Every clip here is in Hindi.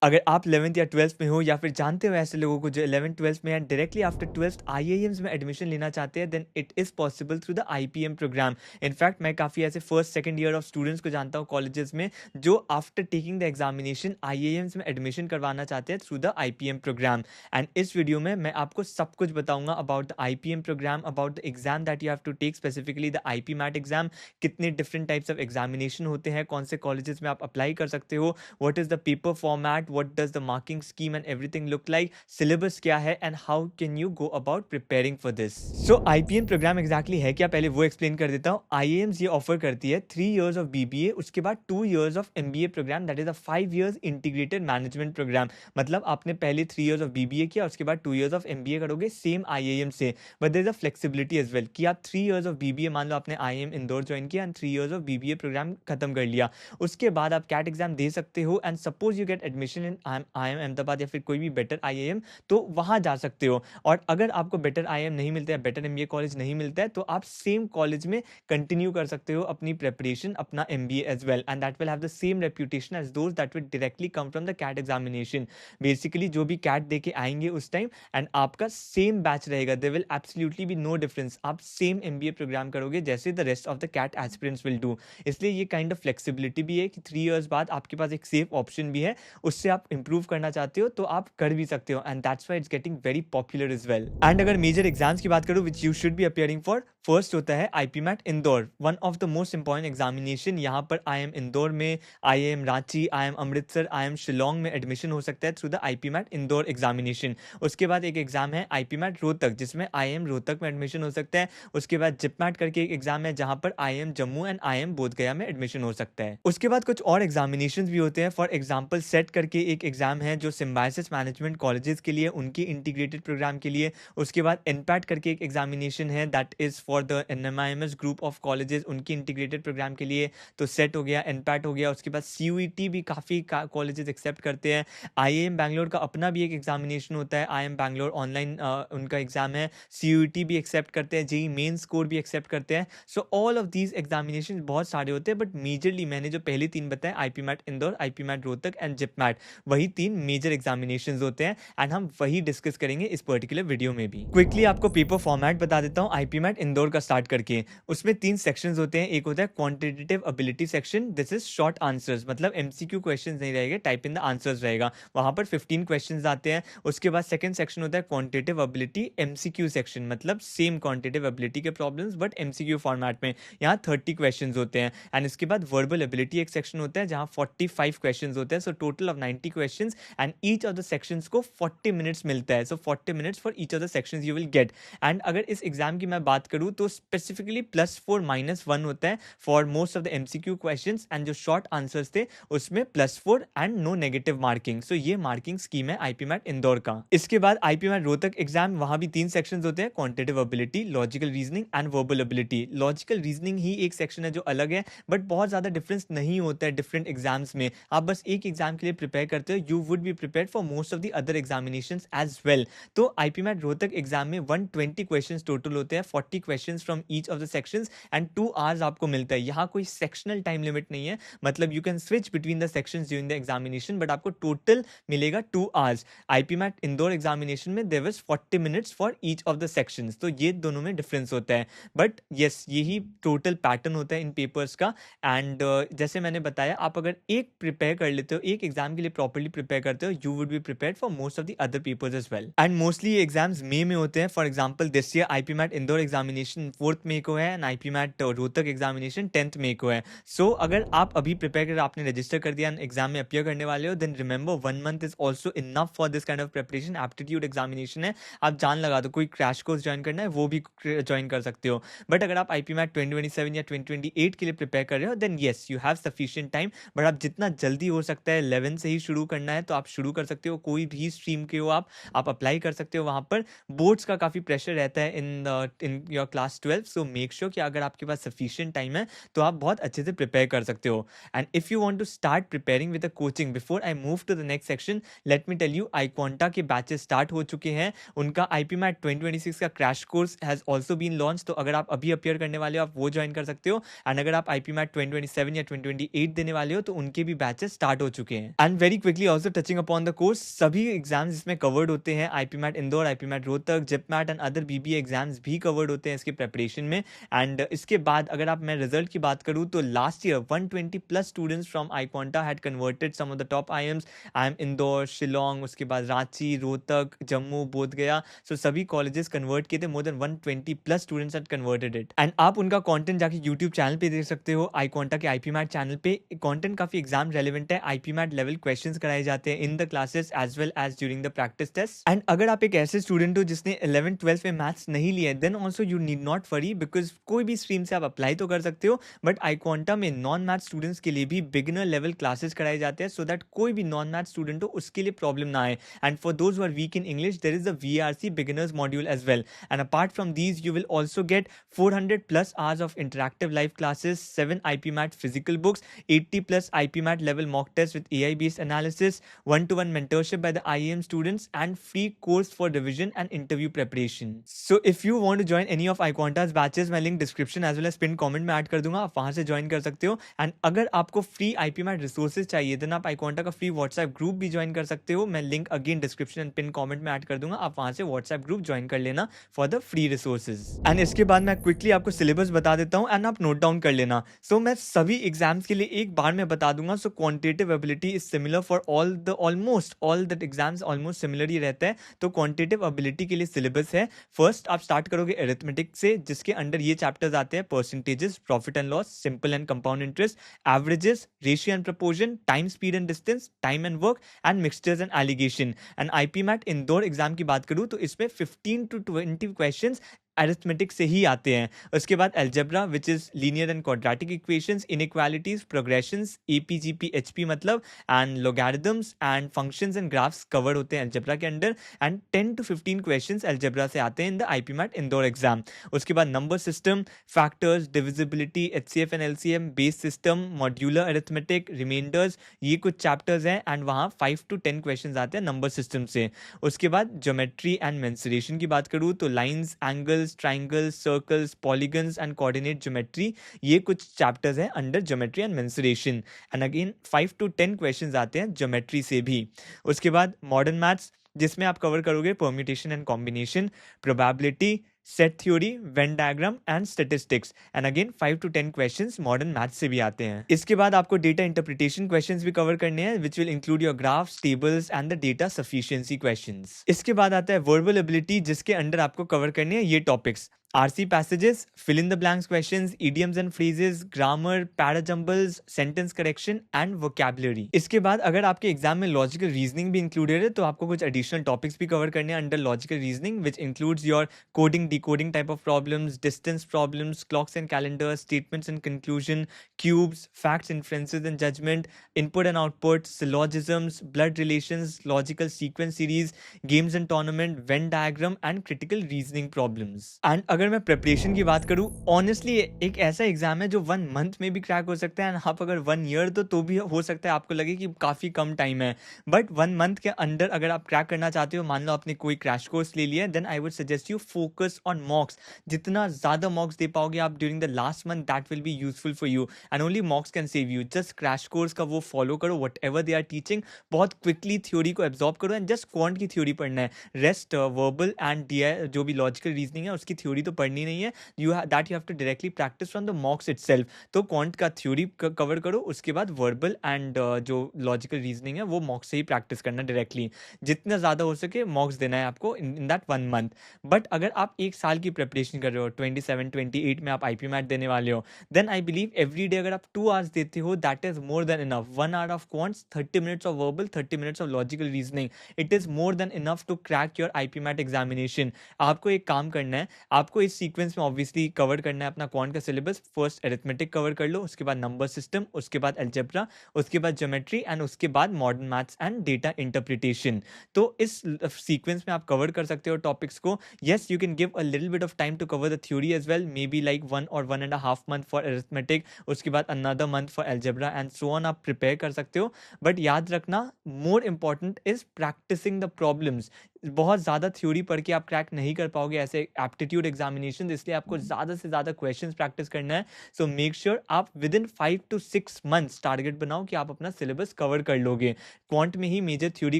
अगर आप 11th या 12th में हो या फिर जानते हो ऐसे लोगों को जो 11th 12th में and directly after 12th IIMs में एडमिशन लेना चाहते हैं, then it is possible through the IPM program. In fact मैं काफ़ी ऐसे first second year of students को जानता हूँ कॉलेजेस में जो after taking the examination IIMs में एडमिशन करवाना चाहते हैं through the IPM program. And इस वीडियो में मैं आपको सब कुछ बताऊंगा about the IPM program, about the exam that you have to take, specifically the IPMAT exam, कितने डिफरेंट टाइप्स ऑफ एग्जामिनेशन होते हैं, कौन से कॉलेजेस में आप अप्लाई कर सकते हो, what is the paper format, what does the marking scheme and everything look like, syllabus क्या है and how can you go about preparing for this. So IPM program exactly है क्या, पहले वो एक्सप्लेन कर देता हूँ। IIMs ये ऑफर करती है 3 years of BBA, उसके बाद 2 years of MBA program, that is a 5 years integrated management program. मतलब आपने पहले 3 years of BBA किया, उसके बाद 2 years of MBA करोगे सेम IIM से, but there is a flexibility as well कि आप 3 years of BBA, मान लो आपने IIM इंदौर ज्वाइन किया and 3 years of BBA program खत्म कर लिया, उसके बाद आप कैट एग्जाम दे सकते हो and suppose you get admission in IIM Ahmedabad या फिर कोई भी बेटर IIM, तो वहां जा सकते हो। और अगर आपको बेटर IIM नहीं मिलता है, बेटर MBA कॉलेज नहीं मिलता है, तो आप सेम कॉलेज में कंटिन्यू कर सकते हो अपनी प्रेपरेशन, अपना MBA as well, and that will have the same reputation as those that will directly come from the CAT examination. Basically जो भी कैट दे के आएंगे उस टाइम एंड आपका सेम बैच रहेगा, there will absolutely be no difference, आप सेम MBA प्रोग्राम करोगे जैसे the rest of the CAT aspirants will do. इसलिए ये काइंड ऑफ फ्लेक्सिबिलिटी भी है कि 3 years बाद आपके पास एक सेफ ऑप्शन भी है, उससे आप इंप्रूव करना चाहते हो तो आप कर भी सकते हो, and that's why it's getting very popular is well. And अगर मेजर एग्जाम्स की बात करूं which you should be appearing for, first होता है IPMAT Indore, one of the most important examination. यहाँ पर IIM इंदौर में, IIM Ranchi, IIM Amritsar, IIM Shillong में एडमिशन हो सकता है through the IPMAT Indore examination. उसके बाद एक एग्जाम है आईपी मैट रोहतक, जिसमें IIM रोहतक में एडमिशन हो सकता है। उसके बाद जिपमैट करके एक एग्जाम है जहां पर IIM Jammu and IIM Bodhgaya में एडमिशन हो सकता है। उसके बाद कुछ और एग्जामिनेशन भी होते हैं, फॉर एग्जाम्पल सेट करके एक एग्जाम है जो सिम्बायोसिस मैनेजमेंट कॉलेजेस के लिए, उनकी इंटीग्रेटेड प्रोग्राम के लिए। उसके बाद एनपैट करके एक एग्जामिनेशन है that is for the NMIMS group of colleges, उनकी इंटीग्रेटेड प्रोग्राम के लिए। तो सेट हो गया, एनपैट हो गया। उसके बाद CUET भी काफ़ी कॉलेजेस एक्सेप्ट करते हैं। IIM बैंगलोर का अपना भी एक एग्जामिनेशन होता है, IIM बैंगलोर ऑनलाइन उनका एग्जाम है। CUET भी एक्सेप्ट करते हैं, JEE मेन स्कोर भी एक्सेप्ट करते हैं। So all of these examination बहुत सारे होते हैं, बट मेजरली मैंने जो पहले 3 बताए, IPMAT Indore, IPMAT Rohtak and JIPMAT, वही 3 मेजर एग्जामिनेशन होते हैं एंड हम वही डिस्कस करेंगे इस पर्टिकुलर वीडियो में भी। क्विकली आपको पेपर फॉर्मेट बता देता हूँ आईपी मैट इंदौर का स्टार्ट करके। उसमें 3 सेक्शंस होते हैं। एक होता है quantitative ability section, this is short answers, मतलब MCQ क्वेश्चंस नहीं रहेगा, टाइप इन द आंसर्स रहेगा, वहां पर 15 क्वेश्चंस आते हैं। उसके बाद सेकंड सेक्शन होता है क्वांटिटेटिव एबिलिटी MCQ सेक्शन, मतलब सेम क्वांटिटेटिव एबिलिटी के प्रॉब्लम्स बट MCQ फॉर्मेट में, यहाँ 30 क्वेश्चंस होते हैं। एंड इसके बाद वर्बल एबिलिटी एक सेक्शन होता है जहाँ 45 क्वेश्चंस होते हैं, so total of 90 questions and each of the sections को 40 मिनट्स मिलता है, सो 40 minutes for each of the sections you will get. And अगर इस एग्जाम की मैं बात करूँ तो स्पेसिफिकली +4 -1 होता है for most of the MCQ questions, and जो शॉर्ट आंसर्स थे उसमें +4 एंड नो नेगेटिव मार्किंग। सो ये मार्किंग स्कीम है आईपी मैट इंदौर का। इसके बाद आईपी मैट रोहतक एग्जाम, वहां भी 3 सेक्शंस होते हैं, quantitative ability, logical reasoning and verbal ability. Logical reasoning ही एक सेक्शन है जो अलग है, बट बहुत ज्यादा डिफरेंस नहीं होता है डिफरेंट एग्जाम्स में। आप बस एक एग्जाम के लिए प्रिपेयर करते हो, you would be prepare for most of the other examinations as well. तो आईपी मैट रोहतक एग्जाम में 120 क्वेश्चंस टोटल होते हैं, 40 questions from each of the sections and 2 hours आपको मिलता है। यहाँ कोई सेक्शनल टाइम लिमिट नहीं है, मतलब you can switch between the sections during the examination, but आपको टोटल मिलेगा 2 hours. IPMAT Indore examination में there was 40 minutes for each of the sections, तो ये दोनों में डिफरेंस होता है, बट यस यही टोटल पैटर्न होता है इन पेपर्स का। एंड जैसे मैंने बताया, आप अगर एक प्रिपेयर कर लेते हो, एक एग्जाम के लिए प्रॉपर्ली प्रिपेयर करते हो, you would be prepared for most of the other papers as well. And mostly ये एग्जाम्स मई में होते हैं। For example this year IPMAT Indore examination 4th मई को है and IPMAT Rohtak examination 10th मई को है। सो अगर आप अभी प्रिपेयर कर, आपने रजिस्टर कर दिया, एग्जाम में अपियर करने वाले हो, then remember 1 month is also enough for this kind of preparation. Aptitude examination है, आप जान लगा दो, कोई क्रैश कोर्स ज्वाइन करना है वो भी ज्वाइन कर सकते हो। बट अगर आप आईपी मैट 2027 या 2028 के लिए प्रिपेयर कर रहे हो, then yes you have sufficient time, but आप जितना जल्दी हो सकता है 11 से ही शुरू करना है तो आप शुरू कर सकते हो। कोई भी स्ट्रीम के हो आप अप्लाई कर सकते हो। वहां पर बोर्ड्स का काफी प्रेशर रहता है in your class 12, so make sure कि अगर आपके पास सफिशिएंट टाइम है तो आप बहुत अच्छे से प्रिपेयर कर सकते हो। And if you want to start preparing with a coaching, before I move to the next section, let me tell you, iQuanta के बैचेस स्टार्ट हो चुके हैं। उनका आईपी मैट 2026 का crash course has also been launch, तो अगर आप अभी अपियर करने वाले हो आप वो ज्वाइन कर सकते हो। एंड अगर आप आईपी मैट 2027 या 2028 देने वाले हो तो उनके भी बैचेस स्टार्ट हो चुके हैं। And very quickly also touching upon the course, सभी एग्जाम्स इसमें कवर्ड होते हैं। IPMAT Indore, IPMAT Rohtak, JIPMAT and other BBA exams भी कवर्ड होते हैं इसके प्रेपरेशन में। एंड इसके बाद अगर आप मैं रिजल्ट की बात करूँ तो last year 120 plus students from iQuanta had converted some of the top IIMs, I M Indore, Shillong, उसके बाद रांची, रोहतक, जम्मू, बोध गया। सो सभी कॉलेजेस कन्वर्ट किए थे, more than 120 plus students had converted it. And आप उनका कंटेंट जाके यूट्यूब चैनल पे देख सकते हो, आईक्वांटा के आईपी मैट चैनल पे कंटेंट काफी एग्जाम रेलेवेंट है। आईपी मैट लेवल क्वेश्चंस कराए जाते हैं in the classes as well as during the practice test. And अगर आप एक ऐसे स्टूडेंट हो जिसने 11th 12th में मैथ्स नहीं लिया है, then also you need not worry, because कोई भी स्ट्रीम से आप अप्लाई तो कर सकते हो, बट आईक्वांटा में नॉन मैथ स्टूडेंट्स के लिए भी बिगिनर लेवल क्लासेस कराए जाते हैं, सो दैट कोई भी नॉन मैथ स्टूडेंट हो उसके लिए प्रॉब्लम ना आए। And for those who are weak in English, there is a VRC beginners module as well. And apart from these, you will also get 400 plus hours of interactive live classes, 7 IP Mat physical books, 80 plus IP Mat level mock tests with AI based analysis, one-to-one mentorship by the IEM students, and free course for revision and interview preparation. So if you want to join any of iQuanta's batches, मैं link description as well as pinned comment में add कर दूंगा, आप वहां से join कर सकते हो। एंड अगर आपको फ्री IP Mat रिसोर्सेज चाहिए, देन आप iQuanta का फ्री व्हाट्सएप ग्रुप भी ज्वाइन कर सकते हो। मैं link again description and pin comment में ऐड कर दूंगा, आप वहां से व्हाट्सएप ग्रुप ज्वाइन कर लेना for the free resources. And इसके बाद मैं क्विकली आपको सिलेबस बता देता हूँ एंड आप नोट डाउन कर लेना। सो मैं सभी एग्जाम्स के लिए एक बार में बता दूंगा। So quantitative ability is similar for almost all the exams, almost similar ही रहता है। तो क्वांटिटेटिव एबिलिटी के लिए सिलेबस है, फर्स्ट आप स्टार्ट करोगे अरिथमेटिक से, जिसके अंडर ये चैप्टर्स आते हैं: percentages, profit and loss, simple and compound interest, averages, ratio and proportion, time, speed and distance, time and work, and mixtures and alligation. And IPMAT Indore exam की बात करूं तो इसमें 15 to 20 क्वेश्चंस अरिथमेटिक से ही आते हैं। उसके बाद algebra which is linear and quadratic equations, inequalities, progressions, AP GP HP मतलब, and logarithms and functions and graphs cover होते हैं अलजेब्रा के under. And 10 to 15 questions algebra से आते हैं in the IPMAT Indore exam. उसके बाद number system, factors, divisibility, HCF and LCM, base system, modular arithmetic, remainders, ये कुछ चैप्टर्स हैं। एंड वहाँ 5 to 10 क्वेश्चंस आते हैं नंबर सिस्टम से। उसके बाद ज्योमेट्री एंड मेंसुरेशन की बात करूँ तो lines, angles, triangles, circles, polygons and coordinate geometry, ये कुछ चैप्टर्स हैं under geometry and mensuration. And again 5 to 10 questions आते हैं ज्योमेट्री से भी। उसके बाद मॉडर्न मैथ्स, जिसमें आप कवर करोगे permutation and combination, probability, set theory, when diagram and statistics. And again 5 to 10 questions modern maths से भी आते हैं। इसके बाद आपको डेटा इंटरप्रिटेशन क्वेश्चंस भी कवर करने हैं, which will include your graphs, tables and the data sufficiency questions. इसके बाद आता है वर्बल एबिलिटी, जिसके अंडर आपको कवर करने हैं ये topics: RC passages, fill in the blanks questions, idioms and phrases, grammar, parajumbles, sentence correction and vocabulary. इसके बाद अगर आपके एग्जाम में लॉजिकल रीजनिंग भी इंक्लूडेड है तो आपको कुछ एडिशनल टॉपिक्स भी कवर करने हैं under logical reasoning, which includes your coding, decoding type of problems, distance problems, clocks and calendars, statements and conclusion, cubes, facts, inferences and judgement, input and output, syllogisms, blood relations, logical sequence series, games and tournament, Venn diagram and critical reasoning problems. And अगर मैं प्रिपरेशन की बात करूं, ऑनेस्टली एक ऐसा एग्जाम है जो 1 मंथ में भी क्रैक हो सकता है। आप अगर 1 ईयर तो भी हो सकता है आपको लगे कि काफ़ी कम टाइम है, बट 1 मंथ के अंदर अगर आप क्रैक करना चाहते हो, मान लो आपने कोई क्रैश कोर्स ले लिया, then I would suggest you focus on mocks. जितना ज़्यादा मॉक्स दे पाओगे आप during the last month, that will be useful for you and only mocks can save you. Just crash course का वो फॉलो करो, whatever they are teaching, बहुत क्विकली थ्योरी को एब्जॉर्ब करो एंड जस्ट क्वांट की थ्योरी पढ़ना है। रेस्ट वर्बल एंड जो भी लॉजिकल रीजनिंग है उसकी थ्योरी तो पढ़नी नहीं है, you have to directly practice from the mocks itself. तो क्वांट का थ्योरी कवर करो, उसके बाद वर्बल एंड जो लॉजिकल रीजनिंग है वो मॉक्स से ही प्रैक्टिस करना डायरेक्टली। जितना ज़्यादा हो सके मॉक्स देना है आपको इन दैट 1 मंथ। बट अगर आप 1 साल की प्रिपरेशन कर रहे हो, 27-28 में आप आईपी मैट देने वाले हो, then I believe every day अगर आप 2 आवर्स देते हो, that is more than enough. 1 hour of quants, 30 minutes of verbal, 30 minutes of logical reasoning, it is more than enough to crack your IPMAT examination. आपको एक काम करना है, आपको इस सीक्वेंस में ऑब्वियसली कवर करना है अपना क्वांट का सिलेबस। फर्स्ट अरिथमेटिक कवर कर लो, उसके बाद नंबर सिस्टम, उसके बाद अलजेब्रा, उसके बाद ज्योमेट्री एंड उसके बाद modern maths and data interpretation. तो इस सीक्वेंस में आप कवर कर सकते हो टॉपिक्स को। Yes, you can give a little bit of time to cover the theory as well, maybe like 1 or 1.5 month for arithmetic, उसके बाद another month for algebra and so on, आप prepare कर सकते हो. But याद रखना, more important is practicing the problems. बहुत ज़्यादा थ्योरी पढ़ के आप क्रैक नहीं कर पाओगे ऐसे एप्टीट्यूड एग्जामिनेशन, इसलिए आपको ज़्यादा से ज़्यादा क्वेश्चंस प्रैक्टिस करना है. सो मेक श्योर आप with in 5 to 6 months target बनाओ कि आप अपना सिलेबस कवर कर लोगे. क्वांट में ही मेजर थ्योरी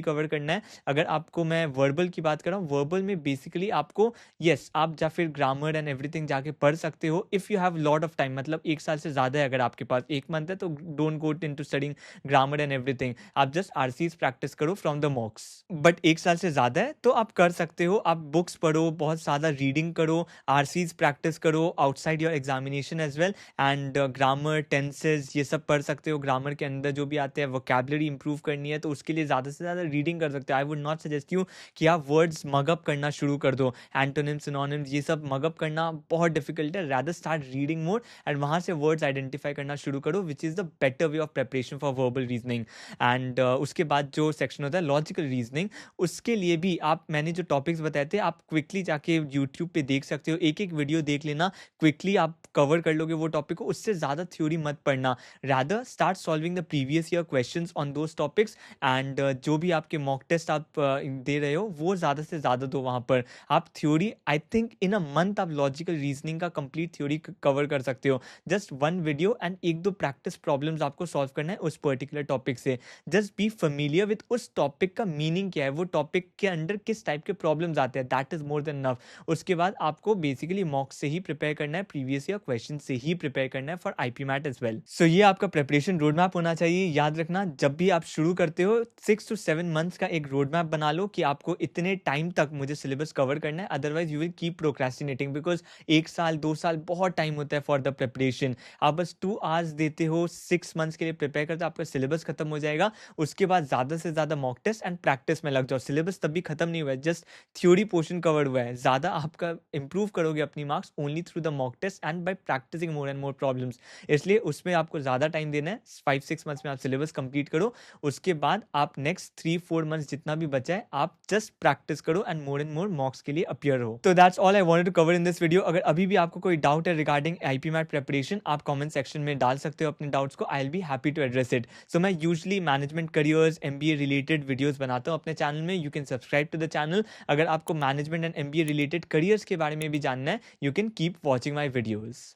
कवर करना है. अगर आपको मैं वर्बल की बात कर रहा हूँ, वर्बल में बेसिकली आपको आप या फिर ग्रामर एंड एवरीथिंग जाके पढ़ सकते हो if you have lot of time. मतलब 1 साल से ज़्यादा है अगर आपके पास, 1 मंथ है तो don't go into studying grammar and everything. आप जस्ट आरसीज प्रैक्टिस करो फ्रॉम द मॉक्स. बट 1 साल से ज़्यादा है तो आप कर सकते हो, आप बुक्स पढ़ो, बहुत ज़्यादा रीडिंग करो, आरसीज प्रैक्टिस करो outside your examination as well, and grammar, tenses ये सब पढ़ सकते हो. ग्रामर के अंदर जो भी आते हैं, वोकैबुलरी इंप्रूव करनी है तो उसके लिए ज़्यादा से ज़्यादा रीडिंग कर सकते हो. I would not suggest you कि आप वर्ड्स मगअप करना शुरू कर दो, एंटोनिम, सिनोनिम्स ये सब मगअप करना बहुत डिफिकल्ट है. Rather start reading more and वहाँ से वर्ड्स आइडेंटिफाई करना शुरू करो, which is the better way of preparation for verbal reasoning. And उसके बाद जो सेक्शन होता है लॉजिकल रीजनिंग, उसके लिए भी आप, मैंने जो टॉपिक्स बताए थे, आप क्विकली जाके यूट्यूब पे देख सकते हो, एक एक वीडियो देख लेना, क्विकली आप कवर कर लोगे वो टॉपिक को. उससे ज़्यादा थ्योरी मत पढ़ना, rather start solving the previous year questions on those topics. And जो भी आपके मॉक टेस्ट आप दे रहे हो वो ज़्यादा से ज़्यादा दो. वहाँ पर आप theory, I think in a month आप लॉजिकल रीजनिंग का कंप्लीट थ्योरी कवर कर सकते हो. Just 1 video and 1-2 practice problems आपको सॉल्व करना है उस पर्टिकुलर टॉपिक से. जस्ट बी फेमिलियर विद उस टॉपिक का मीनिंग क्या है, वो टॉपिक के अंडर किस टाइप के प्रॉब्लम्स आते हैं, that is more than enough. उसके बाद आपको बेसिकली मॉक से ही प्रिपेयर करना है, प्रीवियस ईयर क्वेश्चन से ही प्रिपेयर करना है for IPMAT as well. So ये आपका प्रिपरेशन रोड मैप होना चाहिए. याद रखना, जब भी आप शुरू करते हो 6 to 7 मंथ्स का एक रोड मैप बना लो कि आपको इतने टाइम तक मुझे सिलेबस कवर करना है, otherwise you will keep procrastinating, because 1 साल 2 साल बहुत टाइम होता है फॉर द प्रिपरेशन. आप बस 2 आवर्स देते हो 6 मंथ्स के लिए प्रिपेयर करते हो, आपका सिलेबस खत्म हो जाएगा. उसके बाद ज़्यादा से ज़्यादा मॉक टेस्ट एंड प्रैक्टिस में लग जाओ. सिलेबस तब भी खत्म नहीं हुआ है, जस्ट थ्योरी पोर्शन कवर हुआ है. ज़्यादा आपका इंप्रूव करोगे अपनी marks only through the mock test and by practising more and more problems. इसलिए उसमें आपको ज़्यादा टाइम देना है. 5-6 मंथ्स में आप सिलेबस कंप्लीट करो. उसके बाद आप नेक्स्ट 3-4 मंथ्स जितना भी बचा है आप जस्ट प्रैक्टिस करो एंड मोर मॉक्स के लिए अपीयर हो. तो that's all I wanted to cover in this video. अगर अभी भी आपको कोई डाउट है रिगार्डिंग आईपी मैट प्रिपरेशन, आप कमेंट सेक्शन में डाल सकते हो अपने डाउट्स को. I will be happy to address it. So मैं usually management careers, MBA related videos बनाता हूँ अपने चैनल में. You can subscribe to the channel. अगर आपको management and MBA related careers के बारे में भी जानना है, you can keep watching my videos.